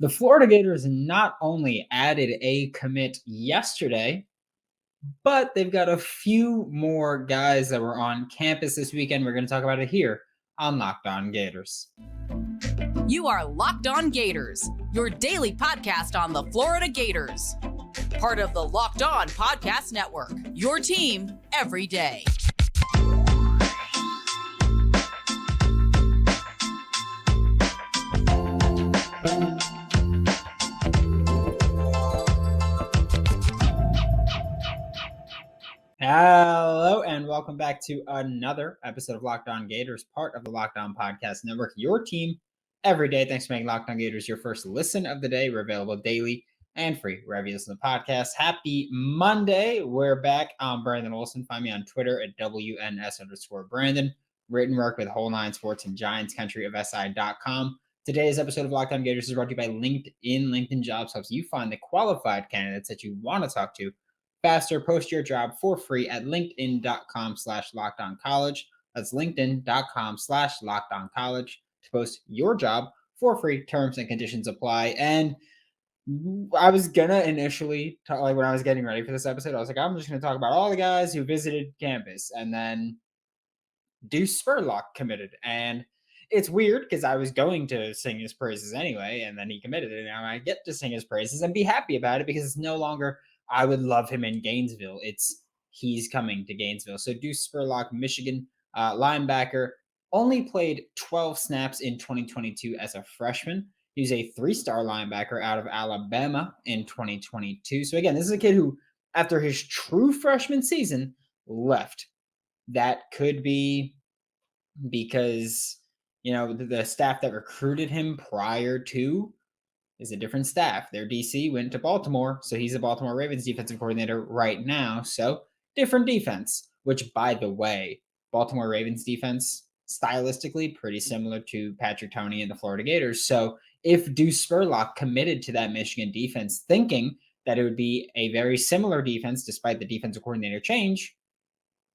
The Florida Gators not only added a commit yesterday, but they've got a few more guys that were on campus this weekend. We're going to talk about it here on Locked On Gators. You are Locked On Gators, your daily podcast on the Florida Gators. Part of the Locked On Podcast Network, your team every day. Hello and welcome back to another episode of Locked On Gators, part of the Locked On Podcast Network, your team every day. Thanks for making Locked On Gators your first listen of the day. We're available daily and free wherever you listen to podcasts. Happy Monday. We're back. I'm Brandon Olson. Find me on Twitter at WNS_Brandon. Written work with Whole Nine Sports and Giants Country of SI.com. Today's episode of Locked On Gators is brought to you by LinkedIn. LinkedIn Jobs helps you find the qualified candidates that you want to talk to faster. Post your job for free at linkedin.com/lockedoncollege. That's linkedin.com/lockedoncollege to post your job for free. Terms and conditions apply. And I was gonna initially talk, like when I was getting ready for this episode, I was like, I'm just gonna talk about all the guys who visited campus, and then Deuce Spurlock committed. And it's weird because I was going to sing his praises anyway, and then he committed, and now I get to sing his praises and be happy about it because it's no longer I would love him in Gainesville. It's he's coming to Gainesville. So Deuce Spurlock, Michigan linebacker, only played 12 snaps in 2022 as a freshman. He's a three-star linebacker out of Alabama in 2022. So again, this is a kid who, after his true freshman season, left. That could be because, the staff that recruited him prior to is a different staff. Their DC went to Baltimore, so he's a Baltimore Ravens defensive coordinator right now. So different defense, which, by the way, Baltimore Ravens defense, stylistically pretty similar to Patrick Toney and the Florida Gators. So if Deuce Spurlock committed to that Michigan defense thinking that it would be a very similar defense despite the defensive coordinator change,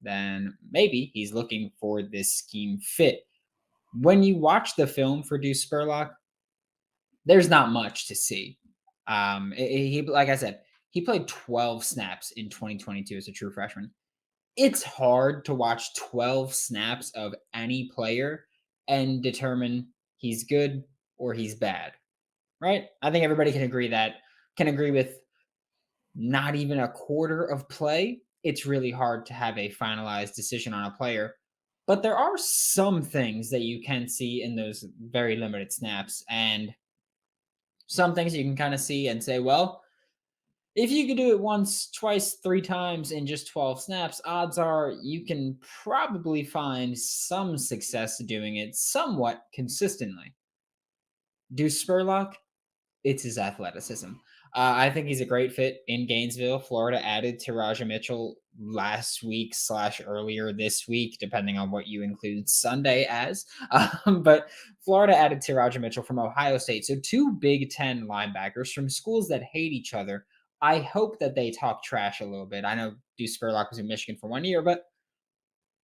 then maybe he's looking for this scheme fit. When you watch the film for Deuce Spurlock, there's not much to see. He, like I said, he played 12 snaps in 2022 as a true freshman. It's hard to watch 12 snaps of any player and determine he's good or he's bad, right? I think everybody can agree with not even a quarter of play. It's really hard to have a finalized decision on a player. But there are some things that you can see in those very limited snaps, and some things you can kind of see and say, well, if you could do it once, twice, three times in just 12 snaps, odds are you can probably find some success doing it somewhat consistently. Deuce Spurlock, it's his athleticism. I think he's a great fit in Gainesville. Florida added Teradja Mitchell last week / earlier this week, depending on what you include Sunday as. But Florida added Teradja Mitchell from Ohio State. So two Big Ten linebackers from schools that hate each other. I hope that they talk trash a little bit. I know Deuce Spurlock was in Michigan for 1 year, but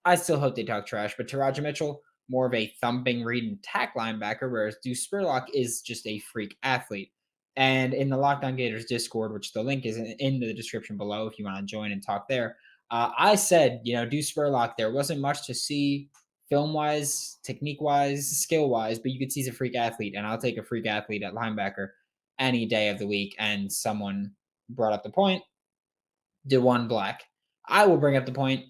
I still hope they talk trash. But Teradja Mitchell, more of a thumping read and tack linebacker, whereas Deuce Spurlock is just a freak athlete. And in the Locked On Gators Discord, which the link is in the description below if you want to join and talk there, I said, Deuce Spurlock, there wasn't much to see film-wise, technique-wise, skill-wise, but you could see he's a freak athlete, and I'll take a freak athlete at linebacker any day of the week. And someone brought up the point, DeJuan Black. I will bring up the point.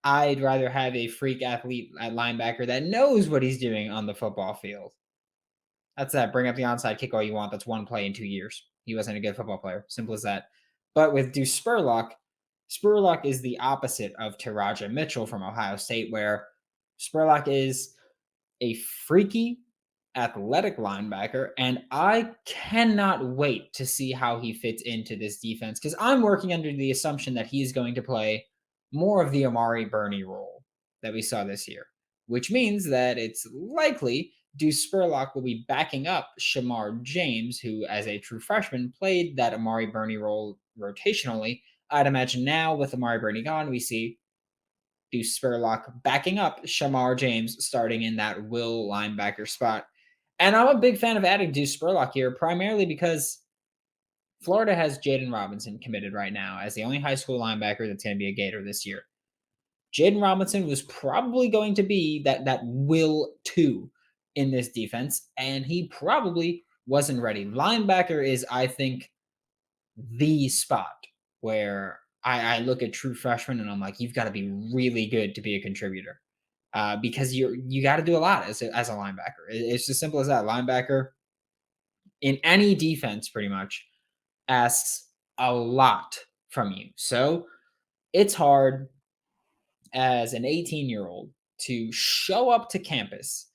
I'd rather have a freak athlete at linebacker that knows what he's doing on the football field. That's that. Bring up the onside kick all you want. That's one play in 2 years. He wasn't a good football player. Simple as that. But with Deuce Spurlock, Spurlock is the opposite of Teradja Mitchell from Ohio State, where Spurlock is a freaky, athletic linebacker, and I cannot wait to see how he fits into this defense because I'm working under the assumption that he is going to play more of the Amari Burney role that we saw this year, which means that it's likely Deuce Spurlock will be backing up Shamar James, who, as a true freshman, played that Amari Burney role rotationally. I'd imagine now, with Amari Burney gone, we see Deuce Spurlock backing up Shamar James, starting in that will linebacker spot. And I'm a big fan of adding Deuce Spurlock here, primarily because Florida has Jaden Robinson committed right now as the only high school linebacker that's going to be a Gator this year. Jaden Robinson was probably going to be that will two in this defense, and he probably wasn't ready. Linebacker is, I think, the spot where I look at true freshmen and I'm like, you've got to be really good to be a contributor, because you got to do a lot as a linebacker. It's as simple as that. Linebacker in any defense pretty much asks a lot from you, so it's hard as an 18-year-old to show up to campus,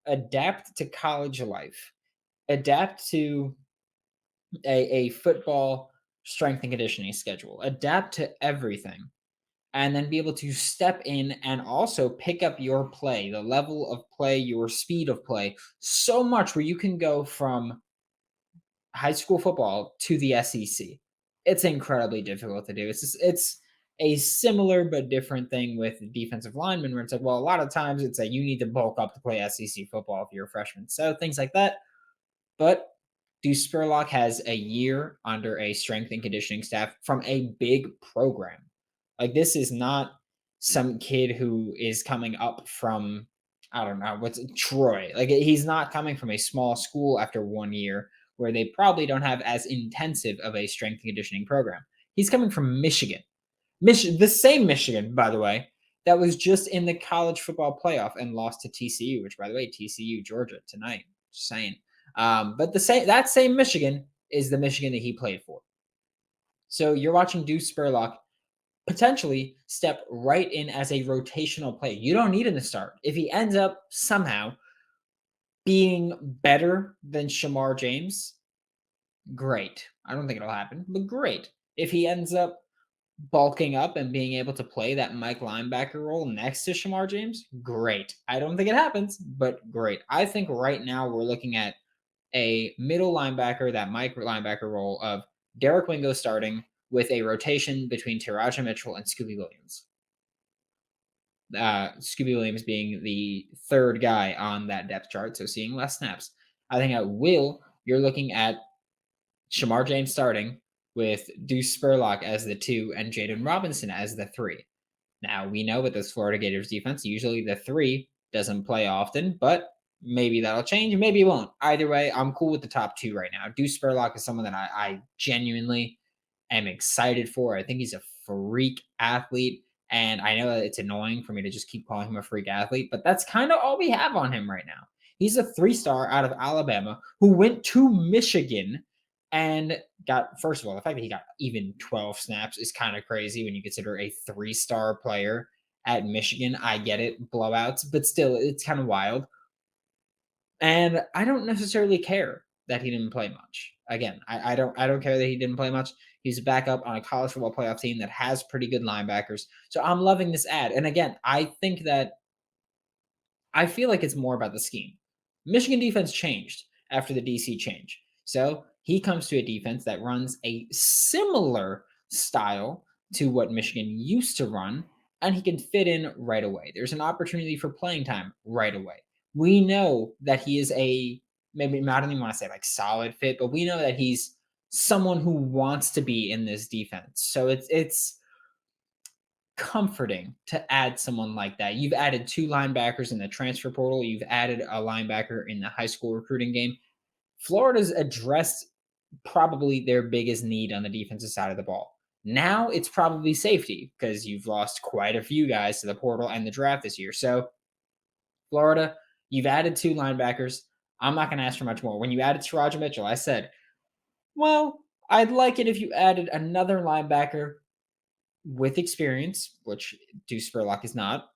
adapt to college life, adapt to a football strength and conditioning schedule, adapt to everything, and then be able to step in and also pick up your play, the level of play, your speed of play, so much where you can go from high school football to the SEC. It's incredibly difficult to do. It's a similar but different thing with defensive linemen, where it's like, well, a lot of times it's like you need to bulk up to play SEC football if you're a freshman. So things like that. But Deuce Spurlock has a year under a strength and conditioning staff from a big program. Like, this is not some kid who is coming up from, I don't know, what's Troy. Like, he's not coming from a small school after 1 year where they probably don't have as intensive of a strength and conditioning program. He's coming from Michigan. The same Michigan, by the way, that was just in the college football playoff and lost to TCU, which, by the way, TCU, Georgia tonight. Just saying. But that same Michigan is the Michigan that he played for. So you're watching Deuce Spurlock potentially step right in as a rotational player. You don't need him to start. If he ends up somehow being better than Shamar James, great. I don't think it'll happen, but great. If he ends up bulking up and being able to play that Mike linebacker role next to Shamar James, great. I don't think it happens, but great. I think right now we're looking at a middle linebacker, that Mike linebacker role of Derek Wingo starting with a rotation between Teradja Mitchell and Scooby Williams. Scooby Williams being the third guy on that depth chart, so seeing less snaps. I think at will, you're looking at Shamar James starting with Deuce Spurlock as the 2 and Jaden Robinson as the 3. Now, we know with this Florida Gators defense, usually the 3 doesn't play often, but maybe that'll change, maybe it won't. Either way, I'm cool with the top 2 right now. Deuce Spurlock is someone that I genuinely am excited for. I think he's a freak athlete, and I know that it's annoying for me to just keep calling him a freak athlete, but that's kind of all we have on him right now. He's a 3-star out of Alabama who went to Michigan and got, first of all, the fact that he got even 12 snaps is kind of crazy when you consider a 3-star player at Michigan. I get it, blowouts, but still, it's kind of wild. And I don't necessarily care that he didn't play much. Again, I don't care that he didn't play much. He's a backup on a college football playoff team that has pretty good linebackers. So I'm loving this ad. And again, I feel like it's more about the scheme. Michigan defense changed after the DC change. So he comes to a defense that runs a similar style to what Michigan used to run, and he can fit in right away. There's an opportunity for playing time right away. We know that he is maybe I don't even want to say like solid fit, but we know that he's someone who wants to be in this defense. So it's comforting to add someone like that. You've added 2 linebackers in the transfer portal. You've added a linebacker in the high school recruiting game. Florida's addressed probably their biggest need on the defensive side of the ball. Now it's probably safety because you've lost quite a few guys to the portal and the draft this year. So Florida, you've added 2 linebackers. I'm not going to ask for much more. When you added Teradja Mitchell, I said, well, I'd like it if you added another linebacker with experience, which Deuce Spurlock is not,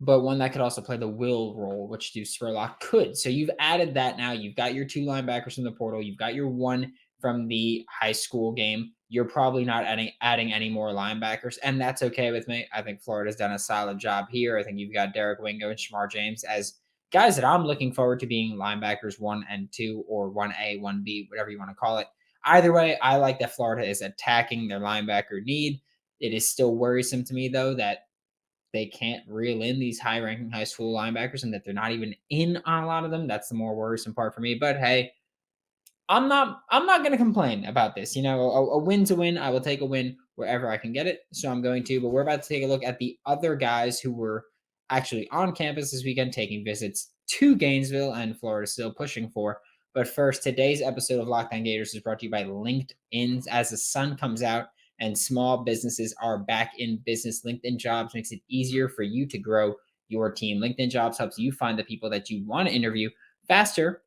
but one that could also play the will role, which Deuce Spurlock could. So you've added that now. You've got your 2 linebackers from the portal. You've got your 1 from the high school game. You're probably not adding any more linebackers, and that's okay with me. I think Florida's done a solid job here. I think you've got Derek Wingo and Shamar James as guys that I'm looking forward to being linebackers 1 and 2 or 1A, 1B, whatever you want to call it. Either way, I like that Florida is attacking their linebacker need. It is still worrisome to me, though, that they can't reel in these high-ranking high school linebackers and that they're not even in on a lot of them. That's the more worrisome part for me. But hey, I'm not going to complain about this. A win's a win. I will take a win wherever I can get it. So I'm going to. But we're about to take a look at the other guys who were actually on campus this weekend taking visits to Gainesville, and Florida still pushing for. But first, today's episode of Locked On Gators is brought to you by LinkedIn. As the sun comes out and small businesses are back in business, LinkedIn Jobs makes it easier for you to grow your team. LinkedIn Jobs helps you find the people that you want to interview faster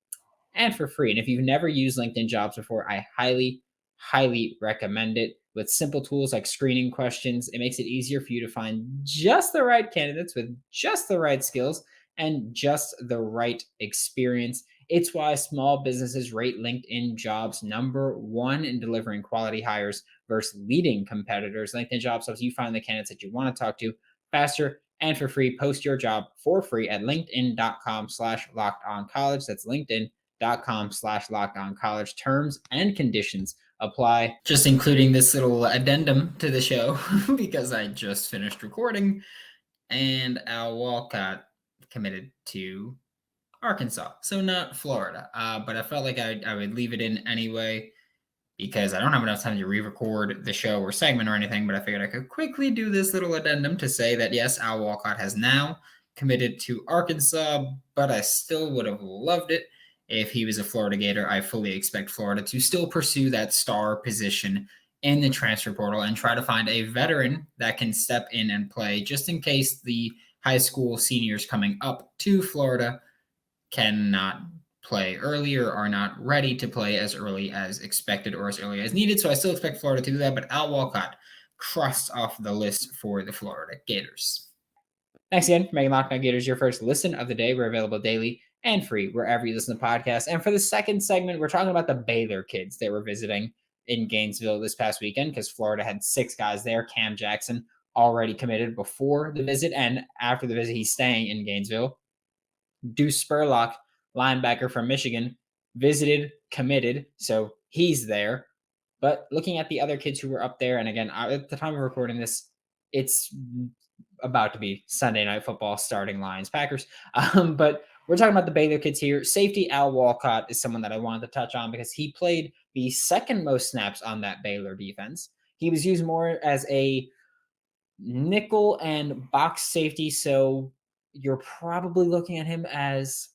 and for free. And if you've never used LinkedIn Jobs before, I highly, highly recommend it. With simple tools like screening questions, it makes it easier for you to find just the right candidates with just the right skills and just the right experience. It's why small businesses rate LinkedIn Jobs number one in delivering quality hires versus leading competitors. LinkedIn Jobs helps you find the candidates that you want to talk to faster and for free. Post your job for free at linkedin.com/lockedoncollege. That's linkedin.com/lockedoncollege. Terms and conditions apply. Just including this little addendum to the show because I just finished recording and Al Walcott committed to Arkansas, so not Florida. But I felt like I would leave it in anyway because I don't have enough time to re-record the show or segment or anything, but I figured I could quickly do this little addendum to say that yes, Al Walcott has now committed to Arkansas, but I still would have loved it if he was a Florida Gator. I fully expect Florida to still pursue that star position in the transfer portal and try to find a veteran that can step in and play just in case the high school seniors coming up to Florida cannot play early or are not ready to play as early as expected or as early as needed. So I still expect Florida to do that, but Al Walcott crossed off the list for the Florida Gators. Thanks again for making Locked On Gators your first listen of the day. We're available daily and free wherever you listen to podcasts. And for the second segment, we're talking about the Baylor kids that were visiting in Gainesville this past weekend because Florida had 6 guys there. Cam Jackson already committed before the visit, and after the visit, he's staying in Gainesville. Deuce Spurlock, linebacker from Michigan, visited, committed, so he's there. But looking at the other kids who were up there, and again, at the time of recording this, it's about to be Sunday Night Football starting Lions Packers. But we're talking about the Baylor kids here. Safety Al Walcott is someone that I wanted to touch on because he played the second most snaps on that Baylor defense. He was used more as a nickel and box safety, so you're probably looking at him as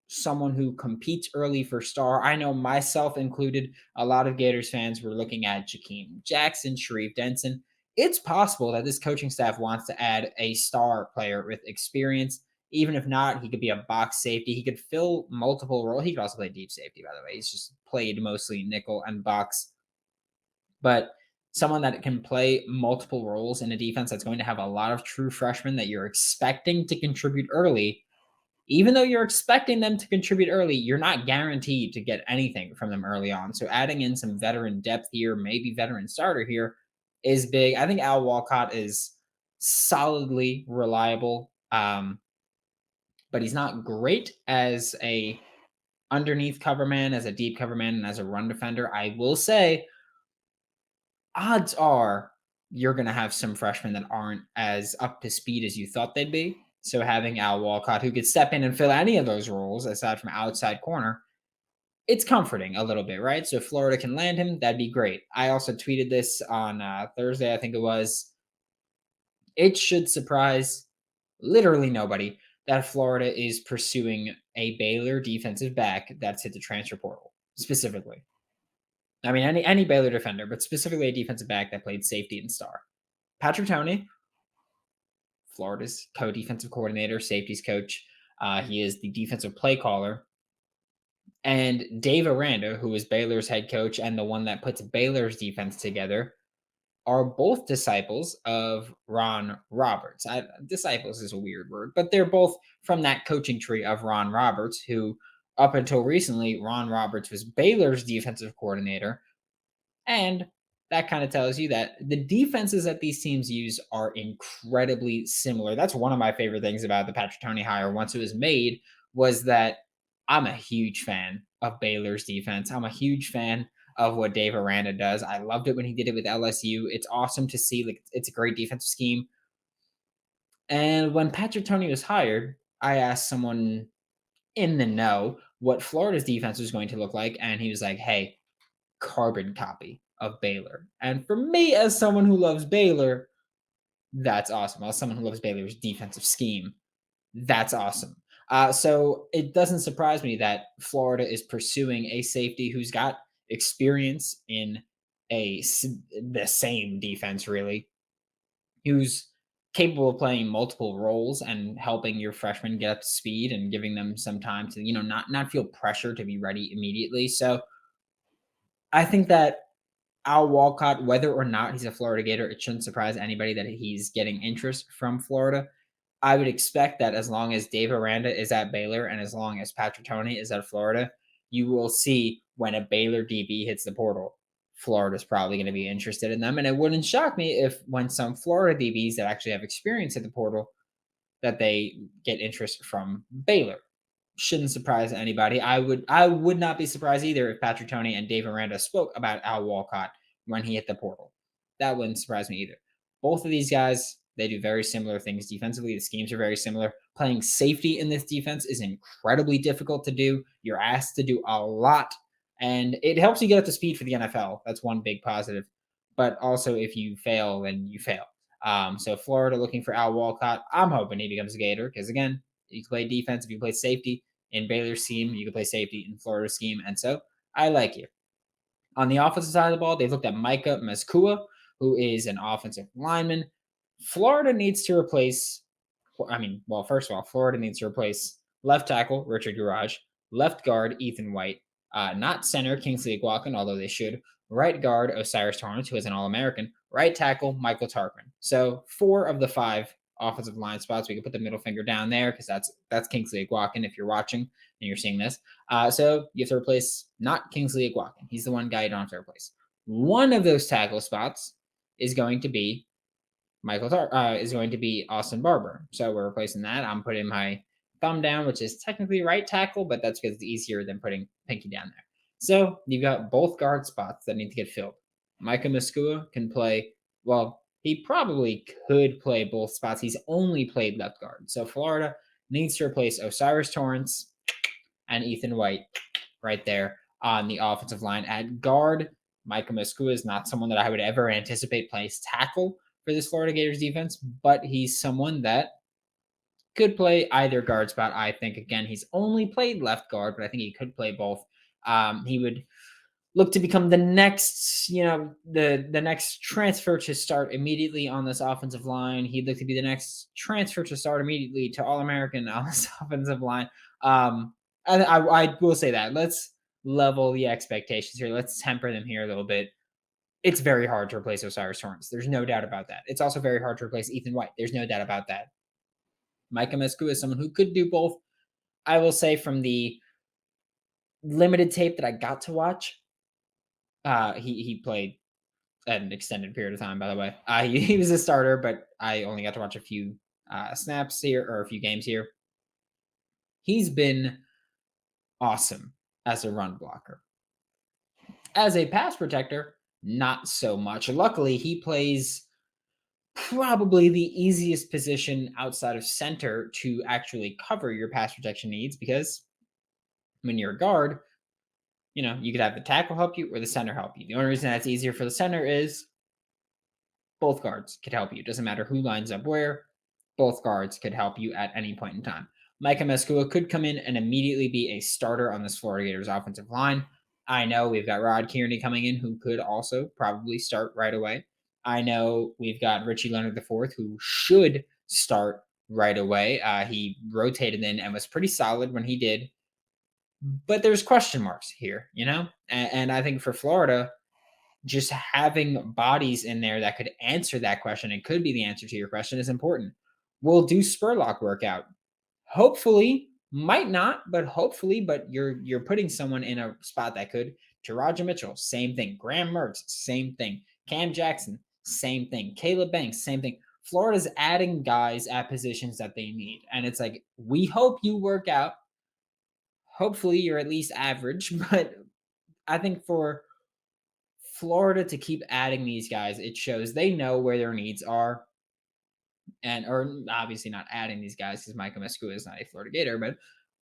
someone who competes early for star. I know myself included, a lot of Gators fans were looking at Jakeem Jackson, Sharif Denson. It's possible that this coaching staff wants to add a star player with experience. Even if not, he could be a box safety. He could fill multiple roles. He could also play deep safety, by the way. He's just played mostly nickel and box. But someone that can play multiple roles in a defense that's going to have a lot of true freshmen that you're expecting to contribute early. Even though you're expecting them to contribute early, you're not guaranteed to get anything from them early on. So adding in some veteran depth here, maybe veteran starter here, is big. I think Al Walcott is solidly reliable, but he's not great as a underneath cover man, as a deep cover man, and as a run defender. I will say, odds are you're going to have some freshmen that aren't as up to speed as you thought they'd be. So having Al Walcott, who could step in and fill any of those roles aside from outside corner, it's comforting a little bit, right? So if Florida can land him, that'd be great. I also tweeted this on Thursday, I think it was. It should surprise literally nobody that Florida is pursuing a Baylor defensive back that's hit the transfer portal specifically. I mean, any Baylor defender, but specifically a defensive back that played safety and star. Patrick Toney, Florida's co-defensive coordinator, safeties coach. He is the defensive play caller. And Dave Aranda, who is Baylor's head coach and the one that puts Baylor's defense together, are both disciples of Ron Roberts. Disciples is a weird word, but they're both from that coaching tree of Ron Roberts, who up until recently, Ron Roberts was Baylor's defensive coordinator. And that kind of tells you that the defenses that these teams use are incredibly similar. That's one of my favorite things about the Patrick Toney hire once it was made, was that I'm a huge fan of Baylor's defense. I'm a huge fan of what Dave Aranda does. I loved it when he did it with LSU. It's awesome to see. Like, it's a great defensive scheme. And when Patrick Toney was hired, I asked someone in the know what Florida's defense was going to look like, and he was like, "Hey, carbon copy of Baylor." And for me, as someone who loves Baylor, that's awesome. As someone who loves Baylor's defensive scheme, that's awesome. So it doesn't surprise me that Florida is pursuing a safety who's got experience in the same defense, really, who's capable of playing multiple roles and helping your freshmen get up to speed and giving them some time to, not feel pressure to be ready immediately. So I think that Al Walcott, whether or not he's a Florida Gator, it shouldn't surprise anybody that he's getting interest from Florida. I would expect that as long as Dave Aranda is at Baylor and as long as Patrick Toney is at Florida, you will see when a Baylor DB hits the portal, Florida's probably going to be interested in them. And it wouldn't shock me if when some Florida DBs that actually have experience at the portal, that they get interest from Baylor. Shouldn't surprise anybody. I would not be surprised either if Patrick Toney and Dave Aranda spoke about Al Walcott when he hit the portal. That wouldn't surprise me either. Both of these guys, they do very similar things defensively. The schemes are very similar. Playing safety in this defense is incredibly difficult to do. You're asked to do a lot, and it helps you get up to speed for the NFL. That's one big positive. But also, if you fail, then you fail. So Florida looking for Al Walcott. I'm hoping he becomes a Gator because, again, you can play defense if you play safety in Baylor's scheme. You can play safety in Florida's scheme. And so I like you. On the offensive side of the ball, they've looked at Micah Meskua, who is an offensive lineman. Florida needs to replace, first of all, Florida needs to replace left tackle Richard Garage, left guard Ethan White, not center Kingsley Aguakan, although they should, right guard Osiris Torrance, who is an All-American, right tackle Michael Tarquin. So 4 of the 5 offensive line spots. We can put the middle finger down there because that's Kingsley Aguakan if you're watching and you're seeing this. So you have to replace not Kingsley Aguakan. He's the one guy you don't have to replace. One of those tackle spots is going to be is going to be Austin Barber. So we're replacing that. I'm putting my thumb down, which is technically right tackle, but that's because it's easier than putting pinky down there. So you've got both guard spots that need to get filled. Micah Meskua can play, he probably could play both spots. He's only played left guard. So Florida needs to replace Osiris Torrance and Ethan White right there on the offensive line. At guard, Micah Meskua is not someone that I would ever anticipate plays tackle for this Florida Gators defense, but he's someone that could play either guard spot. I think, again, he's only played left guard, but I think he could play both. He would look to become the next, the next transfer to start immediately on this offensive line. He'd look to be the next transfer to start immediately to All-American on this offensive line. I will say that. Let's level the expectations here. Let's temper them here a little bit. It's very hard to replace Osiris Torrance. There's no doubt about that. It's also very hard to replace Ethan White. There's no doubt about that. Micah Meskua is someone who could do both. I will say from the limited tape that I got to watch, he played an extended period of time, by the way. He was a starter, but I only got to watch a few snaps here or a few games here. He's been awesome as a run blocker. As a pass protector, not so much. Luckily, he plays probably the easiest position outside of center to actually cover your pass protection needs because when you're a guard, you could have the tackle help you or the center help you. The only reason that's easier for the center is both guards could help you. It doesn't matter who lines up where. Both guards could help you at any point in time. Micah Meskua could come in and immediately be a starter on this Florida Gators offensive line. I know we've got Rod Kearney coming in who could also probably start right away. I know we've got Richie Leonard IV who should start right away. He rotated in and was pretty solid when he did. But there's question marks here, And I think for Florida, just having bodies in there that could answer that question and could be the answer to your question is important. Will Deuce Spurlock work out? Hopefully, might not, but hopefully, but you're putting someone in a spot that could. Teradja Mitchell, same thing. Graham Mertz, same thing. Cam Jackson, same thing. Caleb Banks, same thing. Florida's adding guys at positions that they need. And it's like, we hope you work out. Hopefully, you're at least average. But I think for Florida to keep adding these guys, it shows they know where their needs are. or obviously not adding these guys because Micah Mescua is not a Florida Gator, but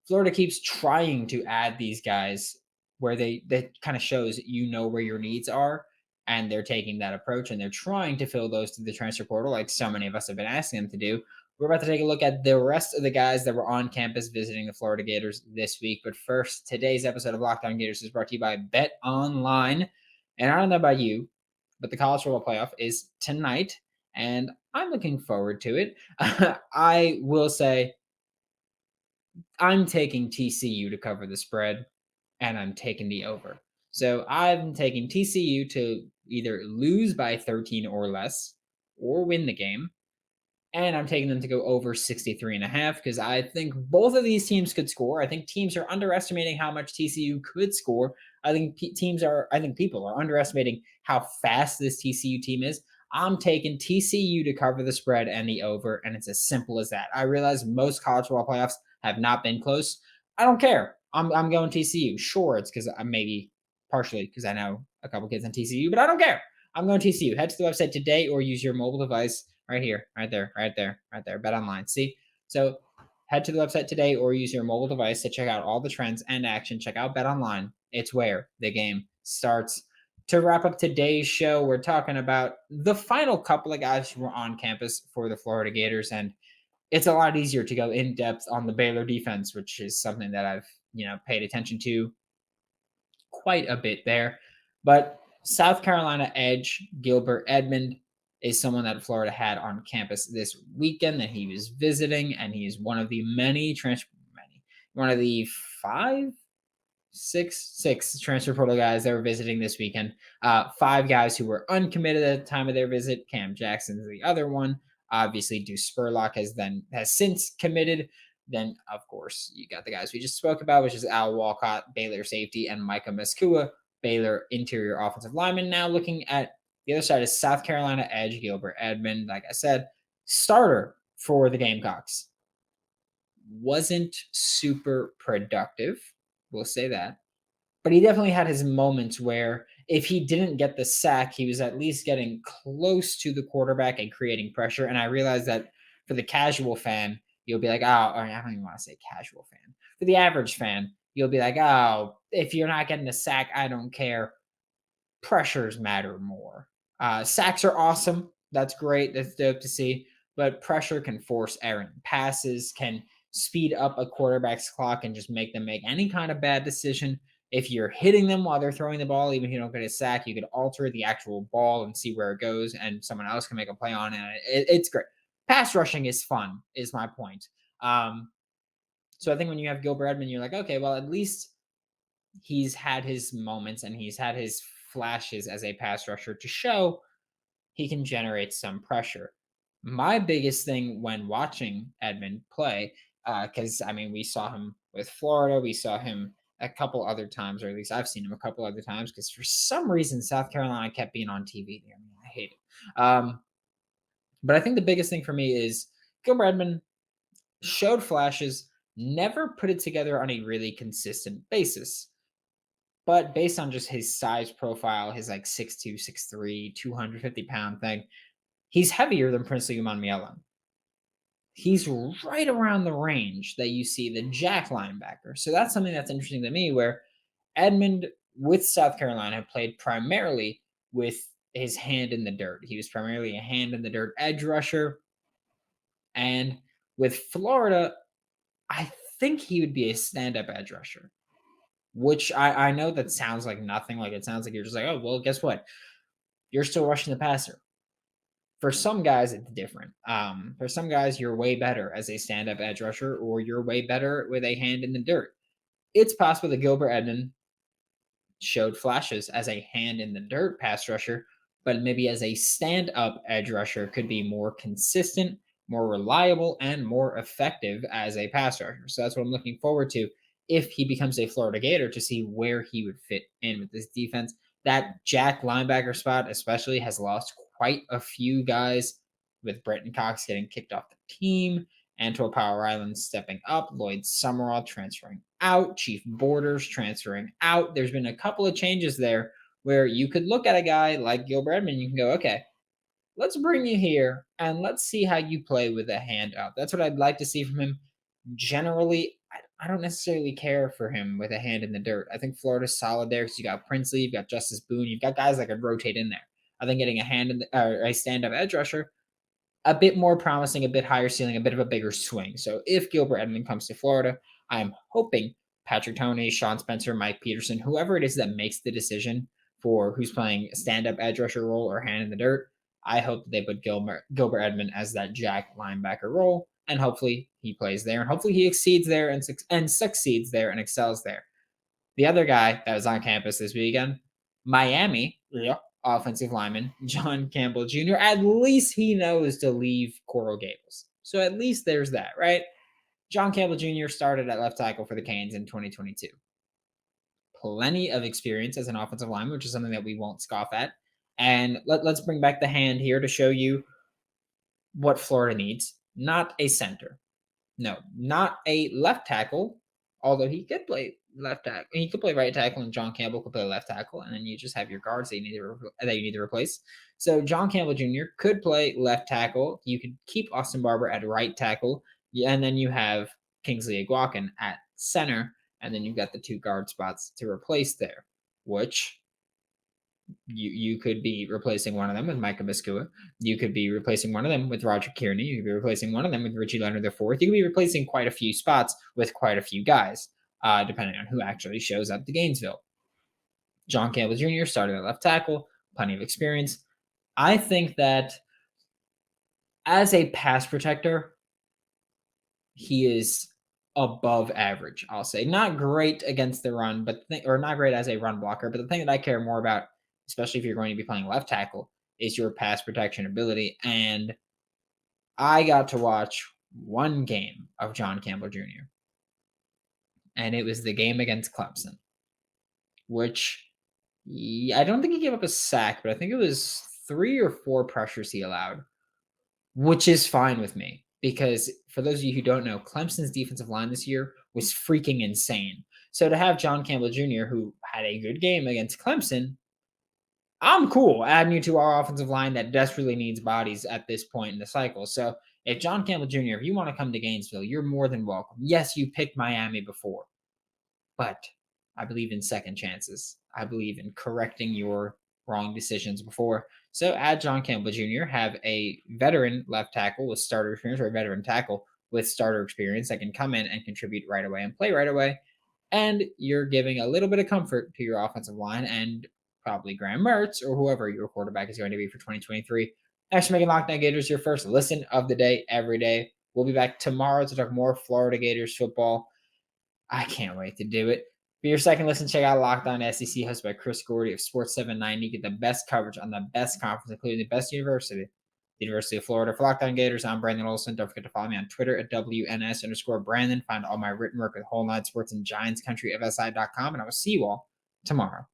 Florida keeps trying to add these guys where that kind of shows where your needs are, and they're taking that approach and they're trying to fill those through the transfer portal, like so many of us have been asking them to do. We're about to take a look at the rest of the guys that were on campus visiting the Florida Gators this week. But first, today's episode of Locked On Gators is brought to you by BetOnline. And I don't know about you, but the college football playoff is tonight, and I'm looking forward to it. I will say I'm taking TCU to cover the spread, and I'm taking the over. So I'm taking TCU to either lose by 13 or less or win the game. And I'm taking them to go over 63.5 because I think both of these teams could score. I think teams are underestimating how much TCU could score. I think people are underestimating how fast this TCU team is. I'm taking TCU to cover the spread and the over, and it's as simple as that. I realize most college football playoffs have not been close. I don't care. I'm going TCU. Sure, it's because I'm maybe partially because I know a couple kids on TCU, but I don't care. I'm going TCU. Head to the website today or use your mobile device. Right here, right there. BetOnline. See? So head to the website today or use your mobile device to check out all the trends and action. Check out BetOnline. It's where the game starts. To wrap up today's show, we're talking about the final couple of guys who were on campus for the Florida Gators. And it's a lot easier to go in depth on the Baylor defense, which is something that I've, paid attention to quite a bit there. But South Carolina edge Gilbert Edmond is someone that Florida had on campus this weekend that he was visiting, and he's one of the one of the six transfer portal guys that were visiting this weekend. 5 guys who were uncommitted at the time of their visit. Cam Jackson's the other one. Obviously, Deuce Spurlock has since committed. Then, of course, you got the guys we just spoke about, which is Al Walcott, Baylor safety, and Micah Mescua, Baylor interior offensive lineman. Now looking at the other side is South Carolina edge Gilbert Edmond. Like I said, starter for the Gamecocks. Wasn't super productive, we'll say that. But he definitely had his moments where if he didn't get the sack, he was at least getting close to the quarterback and creating pressure. And I realized that for the casual fan, you'll be like, oh, I don't even want to say casual fan. For the average fan, you'll be like, oh, if you're not getting a sack, I don't care. Pressures matter more. Sacks are awesome. That's great. That's dope to see. But pressure can force errant passes, can speed up a quarterback's clock and just make them make any kind of bad decision. If you're hitting them while they're throwing the ball, even if you don't get a sack, you could alter the actual ball and see where it goes, and someone else can make a play on it. It's great. Pass rushing is fun, is my point. So I think when you have Gilbert Edmond, you're like, okay, well, at least he's had his moments and he's had his flashes as a pass rusher to show he can generate some pressure. My biggest thing when watching Edmond play, because we saw him with Florida, we saw him a couple other times, or at least I've seen him a couple other times, because for some reason South Carolina kept being on TV. I hate it. But I think the biggest thing for me is Gilbert Edmond showed flashes, never put it together on a really consistent basis. But based on just his size profile, his 6'2", 6'3", 250-pound thing, he's heavier than Princely Umanmielen. He's right around the range that you see the Jack linebacker. So that's something that's interesting to me, where Edmond with South Carolina played primarily with his hand in the dirt. He was primarily a hand in the dirt edge rusher. And with Florida, I think he would be a stand-up edge rusher, which I know that sounds like nothing. Like, it sounds like you're just like, oh, well, guess what? You're still rushing the passer. For some guys, it's different. For some guys, you're way better as a stand-up edge rusher, or you're way better with a hand in the dirt. It's possible that Gilbert Edmond showed flashes as a hand in the dirt pass rusher, but maybe as a stand-up edge rusher could be more consistent, more reliable, and more effective as a pass rusher. So that's what I'm looking forward to if he becomes a Florida Gator, to see where he would fit in with this defense. That Jack linebacker spot especially has lost quite a few guys, with Brenton Cox getting kicked off the team, Antoine Power Island stepping up, Lloyd Summerall transferring out, Chief Borders transferring out. There's been a couple of changes there where you could look at a guy like Gilbert Edmond, you can go, okay, let's bring you here and let's see how you play with a hand up. That's what I'd like to see from him. Generally, I don't necessarily care for him with a hand in the dirt. I think Florida's solid there because you got Princely, you've got Justice Boone, you've got guys that could rotate in there. I think getting a hand in or a stand-up edge rusher, a bit more promising, a bit higher ceiling, a bit of a bigger swing. So if Gilbert Edmond comes to Florida, I'm hoping Patrick Toney, Sean Spencer, Mike Peterson, whoever it is that makes the decision for who's playing a stand-up edge rusher role or hand in the dirt, I hope that they put Gilbert Edmond as that jack linebacker role, and hopefully he plays there, and hopefully he exceeds there and succeeds there and excels there. The other guy that was on campus this weekend, Miami, offensive lineman John Campbell Jr. At least he knows to leave Coral Gables. So at least there's that, right? John Campbell Jr. started at left tackle for the Canes in 2022. Plenty of experience as an offensive lineman, which is something that we won't scoff at. And let's bring back the hand here to show you what Florida needs. Not a center. No, not a left tackle, although he could play left tackle. He could play right tackle, and John Campbell could play left tackle, and then you just have your guards that you need to replace. So John Campbell Jr. could play left tackle. You could keep Austin Barber at right tackle, and then you have Kingsley Aguakan at center, and then you've got the two guard spots to replace there, which you could be replacing one of them with Micah Biskua. You could be replacing one of them with Roger Kearney. You could be replacing one of them with Richie Leonard IV. You could be replacing quite a few spots with quite a few guys, depending on who actually shows up to Gainesville. John Campbell Jr. started at left tackle, plenty of experience. I think that as a pass protector, he is above average, I'll say. Not great against the run, or not great as a run blocker, but the thing that I care more about, especially if you're going to be playing left tackle, is your pass protection ability. And I got to watch one game of John Campbell Jr., and it was the game against Clemson, which I don't think he gave up a sack, but I think it was 3 or 4 pressures he allowed, which is fine with me. Because for those of you who don't know, Clemson's defensive line this year was freaking insane. So to have John Campbell Jr., who had a good game against Clemson, I'm cool adding you to our offensive line that desperately needs bodies at this point in the cycle. So if John Campbell Jr., if you want to come to Gainesville, you're more than welcome. Yes, you picked Miami before, but I believe in second chances. I believe in correcting your wrong decisions before. So add John Campbell Jr., have a veteran left tackle with starter experience, or a veteran tackle with starter experience that can come in and contribute right away and play right away. And you're giving a little bit of comfort to your offensive line and probably Graham Mertz or whoever your quarterback is going to be for 2023. Thanks for making Locked On Gators your first listen of the day every day. We'll be back tomorrow to talk more Florida Gators football. I can't wait to do it. For your second listen, check out Locked On SEC, hosted by Chris Gordy of Sports 790. Get the best coverage on the best conference, including the best university, the University of Florida. For Locked On Gators, I'm Brandon Olson. Don't forget to follow me on Twitter at WNS_Brandon. Find all my written work at Whole Nine Sports and Giants Country FSI.com. And I will see you all tomorrow.